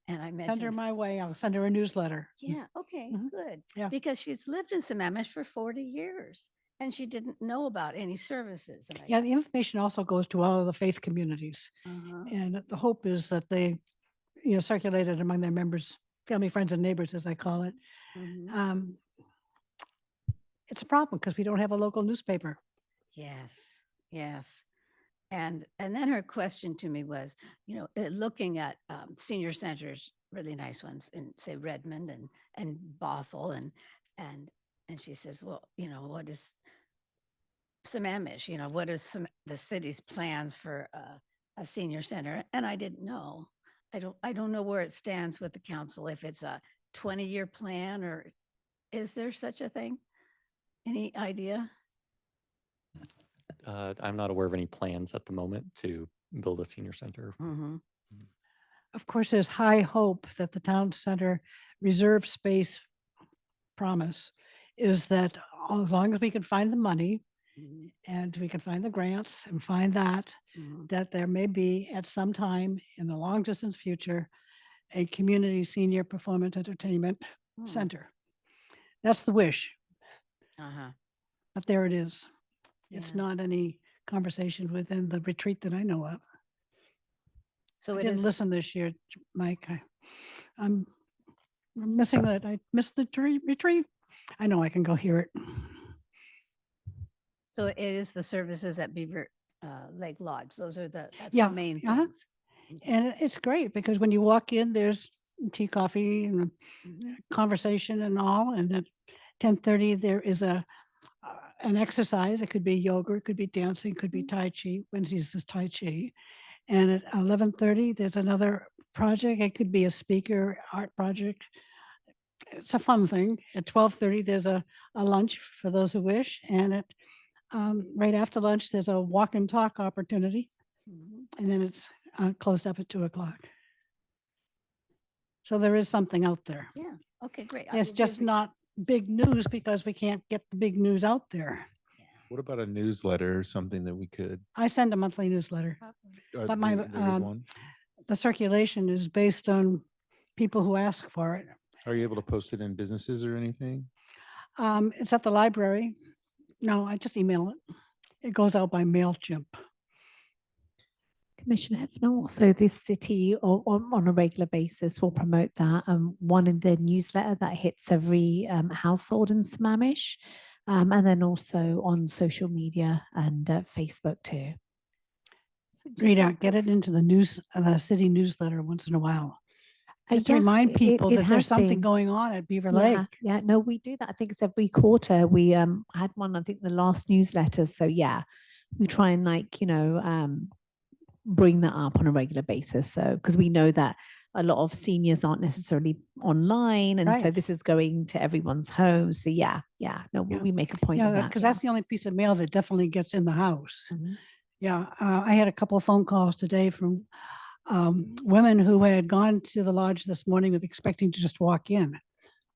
Speaker 1: And I
Speaker 3: Send her
Speaker 1: mentioned,
Speaker 3: my way. I'll send her a newsletter.
Speaker 1: yeah, okay,
Speaker 3: Mhm.
Speaker 1: good.
Speaker 3: Yeah.
Speaker 1: Because she's lived in Sammamish for 40 years and she didn't know about any services. And
Speaker 3: Yeah, the information also goes to all of the faith communities.
Speaker 1: Uh-huh.
Speaker 3: And the hope is that they, circulate it among their members, family, friends, and neighbors, as I call it.
Speaker 1: Mhm.
Speaker 3: It's a problem because we don't have a local newspaper.
Speaker 1: Yes, yes. And then her question to me was, looking at senior centers, really nice ones in say Redmond and Bothell and she says, well, what is Sammamish? What is the city's plans for a senior center? And I didn't know. I don't know where it stands with the council, if it's a 20-year plan or is there such a thing? Any idea?
Speaker 4: I'm not aware of any plans at the moment to build a senior center.
Speaker 1: Mhm.
Speaker 3: Of course, there's high hope that the town center reserve space promise is that as long as we can find the money
Speaker 1: Mhm.
Speaker 3: and we can find the grants and find that,
Speaker 1: Mhm.
Speaker 3: that there may be at some time in the long distance future, a community senior performance entertainment
Speaker 1: Hmm.
Speaker 3: center. That's the wish,
Speaker 1: Uh-huh.
Speaker 3: but there it is. It's
Speaker 1: Yeah.
Speaker 3: not any conversation within the retreat that I know of.
Speaker 1: So
Speaker 3: I
Speaker 1: it
Speaker 3: didn't
Speaker 1: is,
Speaker 3: listen this year, Mike. I'm missing that. I missed the retreat. I know I can go hear it.
Speaker 1: so it is the services at Beaver Lake Lodge. Those are that's
Speaker 3: Yeah,
Speaker 1: the main
Speaker 3: uh-huh.
Speaker 1: things.
Speaker 3: And it's great because when you walk in, there's tea, coffee, and
Speaker 1: Mhm.
Speaker 3: conversation and all. And at 10:30, there is an exercise. It could be yoga, it could be dancing, could be Tai Chi. Wednesdays is Tai Chi. And at 11:30, there's another project. It could be a speaker art project. It's a fun thing. At 12:30, there's a lunch for those who wish. And at right after lunch, there's a walk and talk opportunity.
Speaker 1: Mhm.
Speaker 3: And then it's closed up at 2 o'clock. So there is something out there.
Speaker 1: Yeah. Okay, great. I
Speaker 3: It's
Speaker 1: will
Speaker 3: just
Speaker 1: give you-
Speaker 3: not big news because we can't get the big news out there.
Speaker 5: What about a newsletter or something that we could?
Speaker 3: I send a monthly newsletter. But my,
Speaker 5: there is one.
Speaker 3: The circulation is based on people who ask for it.
Speaker 5: Are you able to post it in businesses or anything?
Speaker 3: It's at the library. No, I just email it. It goes out by MailChimp.
Speaker 2: Commissioner Hefner, also this city on a regular basis will promote that. One in the newsletter that hits every household in Sammamish, and then also on social media and Facebook too.
Speaker 3: Rita, get it into the city newsletter once in a while. Just to
Speaker 2: Yeah,
Speaker 3: remind people
Speaker 2: it
Speaker 3: that there's
Speaker 2: has
Speaker 3: something
Speaker 2: been.
Speaker 3: going on at Beaver
Speaker 2: Yeah,
Speaker 3: Lake.
Speaker 2: yeah, no, we do that. I think it's every quarter. We had one, I think the last newsletter. So yeah, we try and bring that up on a regular basis. So because we know that a lot of seniors aren't necessarily online, and so
Speaker 3: Right.
Speaker 2: this is going to everyone's home. So no,
Speaker 3: Yeah.
Speaker 2: we make a point of
Speaker 3: Yeah,
Speaker 2: that.
Speaker 3: because that's the only piece of mail that definitely gets in the house.
Speaker 2: Mhm.
Speaker 3: Yeah, I had a couple of phone calls today from women who had gone to the lodge this morning with expecting to just walk in.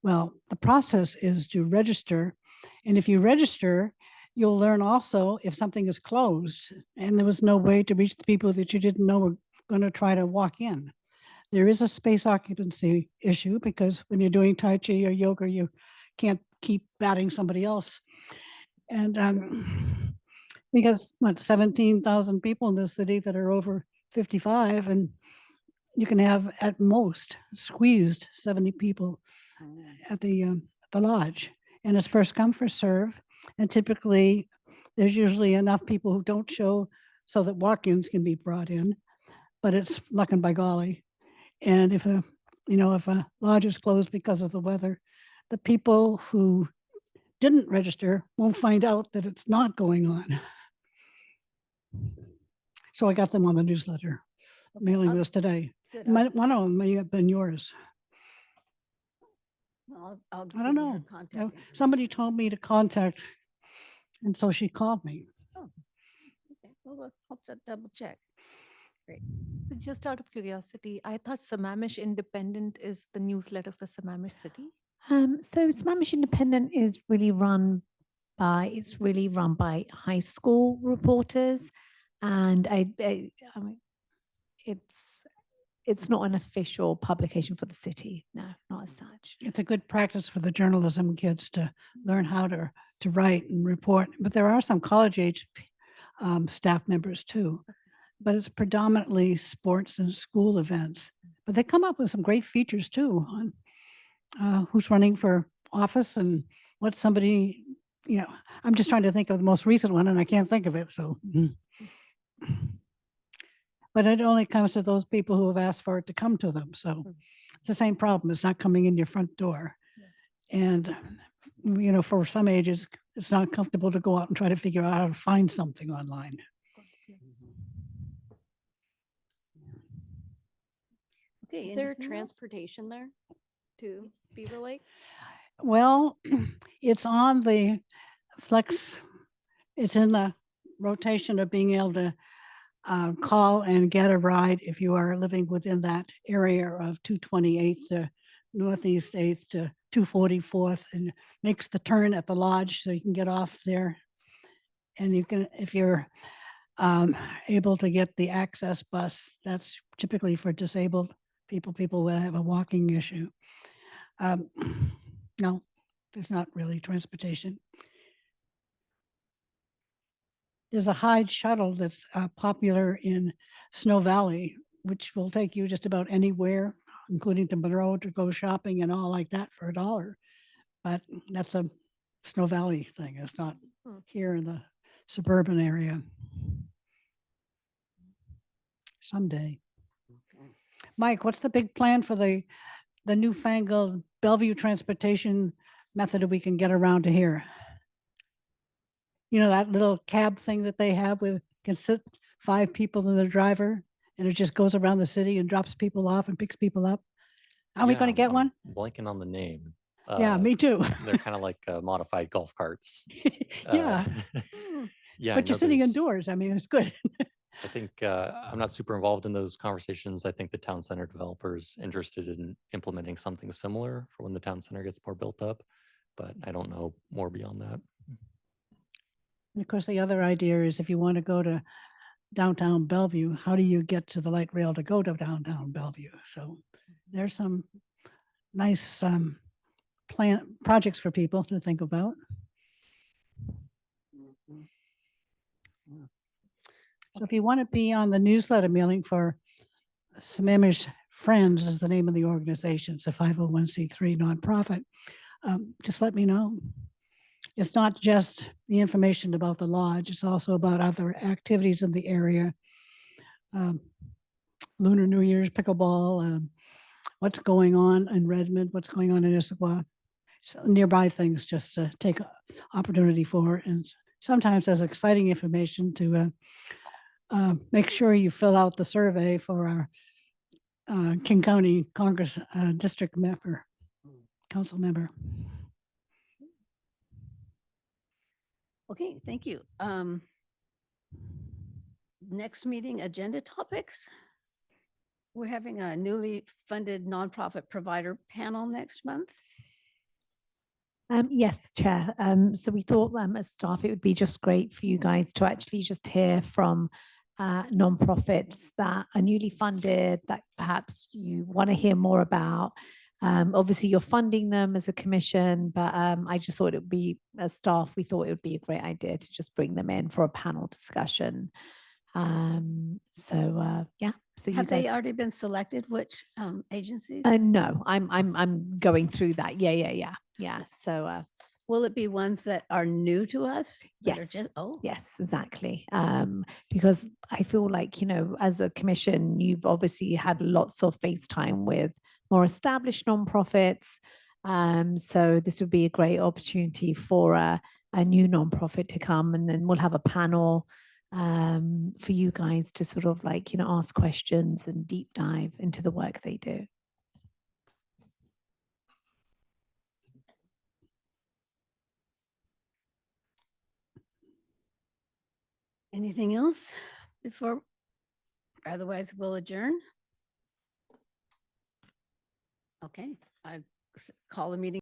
Speaker 3: Well, the process is to register. And if you register, you'll learn also if something is closed and there was no way to reach the people that you didn't know were going to try to walk in. There is a space occupancy issue because when you're doing Tai Chi or yoga, you can't keep batting somebody else. And because 17,000 people in this city that are over 55, and you can have at most squeezed 70 people at the lodge, and it's first come first serve. And typically, there's usually enough people who don't show so that walk-ins can be brought in, but it's lucking by golly. And if a lodge is closed because of the weather, the people who didn't register won't find out that it's not going on. So I got them on the newsletter, mailing
Speaker 1: I'll-
Speaker 3: list today.
Speaker 1: good.
Speaker 3: One of them may have been yours.
Speaker 1: I'll
Speaker 3: I
Speaker 1: give
Speaker 3: don't
Speaker 1: you her
Speaker 3: know.
Speaker 1: contact
Speaker 3: No,
Speaker 1: information.
Speaker 3: somebody told me to contact, and so she called me.
Speaker 1: Okay, well, I'll double check.
Speaker 6: Just out of curiosity, I thought Sammamish Independent is the newsletter for Sammamish City.
Speaker 2: So Sammamish Independent is really run by high school reporters, and I mean, it's not an official publication for the city. No, not as such.
Speaker 3: It's a good practice for the journalism kids to learn how to write and report. But there are some college age staff members too. But it's predominantly sports and school events. But they come up with some great features too on who's running for office and what somebody, I'm just trying to think of the most recent one and I can't think of it. So, but it only comes to those people who have asked for it to come to them. So it's the same problem. It's not coming in your front door. And, for some ages, it's not comfortable to go out and try to figure out how to find something online.
Speaker 1: Okay.
Speaker 7: Is there
Speaker 1: anything else?
Speaker 7: transportation there to Beaver Lake?
Speaker 3: Well, it's on the Flex, it's in the rotation of being able to call and get a ride if you are living within that area of 228th to Northeast 8th to 244th, and makes the turn at the lodge so you can get off there. And you can, if you're able to get the access bus, that's typically for disabled people, people that have a walking issue. No, there's not really transportation. There's a Hyde shuttle that's popular in Snow Valley, which will take you just about anywhere, including to Monroe, to go shopping and all like that for $1. But that's a Snow Valley thing. It's not here in the suburban area. Someday. Mike, what's the big plan for the newfangled Bellevue transportation method that we can get around to here? You know, that little cab thing that they have with, can sit 5 people in the driver, and it just goes around the city and drops people off and picks people up. Are we
Speaker 4: Yeah,
Speaker 3: going to get
Speaker 4: I'm
Speaker 3: one?
Speaker 4: blanking on the name.
Speaker 3: Yeah, me too.
Speaker 4: They're kind of like modified golf carts.
Speaker 3: Yeah,
Speaker 4: Yeah,
Speaker 3: but
Speaker 4: no,
Speaker 3: you're sitting
Speaker 4: there's-
Speaker 3: indoors. I mean, it's good.
Speaker 4: I think I'm not super involved in those conversations. I think the town center developers interested in implementing something similar for when the town center gets more built up, but I don't know more beyond that.
Speaker 3: And of course, the other idea is if you want to go to downtown Bellevue, how do you get to the light rail to go to downtown Bellevue? So there's some nice projects for people to think about. So if you want to be on the newsletter mailing for Sammamish Friends is the name of the organization. It's a 501c3 nonprofit. Just let me know. It's not just the information about the lodge, it's also about other activities in the area. Lunar New Year's pickleball, what's going on in Redmond, what's going on in Issaquah. So nearby things just to take opportunity for. And sometimes there's exciting information to make sure you fill out the survey for our King County Congress district member, council member.
Speaker 1: Okay, thank you. Next meeting agenda topics. We're having a newly funded nonprofit provider panel next month.
Speaker 2: Yes, Chair. So we thought as staff, it would be just great for you guys to actually just hear from nonprofits that are newly funded, that perhaps you want to hear more about. Obviously, you're funding them as a commission, but I just thought it would be, as staff, we thought it would be a great idea to just bring them in for a panel discussion. Yeah, so you
Speaker 1: Have they
Speaker 2: guys.
Speaker 1: already been selected? Which agencies?
Speaker 2: No, I'm going through that. Yeah. So
Speaker 1: Will it be ones that are new to us? That are
Speaker 2: Yes.
Speaker 1: just- Oh,
Speaker 2: yes, exactly. Because I feel like, you know, as a commission, you've obviously had lots of face time with more established nonprofits. So this would be a great opportunity for a new nonprofit to come, and then we'll have a panel for you guys to sort of like, you know, ask questions and deep dive into the work they do.
Speaker 1: anything else before? Otherwise, we'll adjourn. Okay, I call the meeting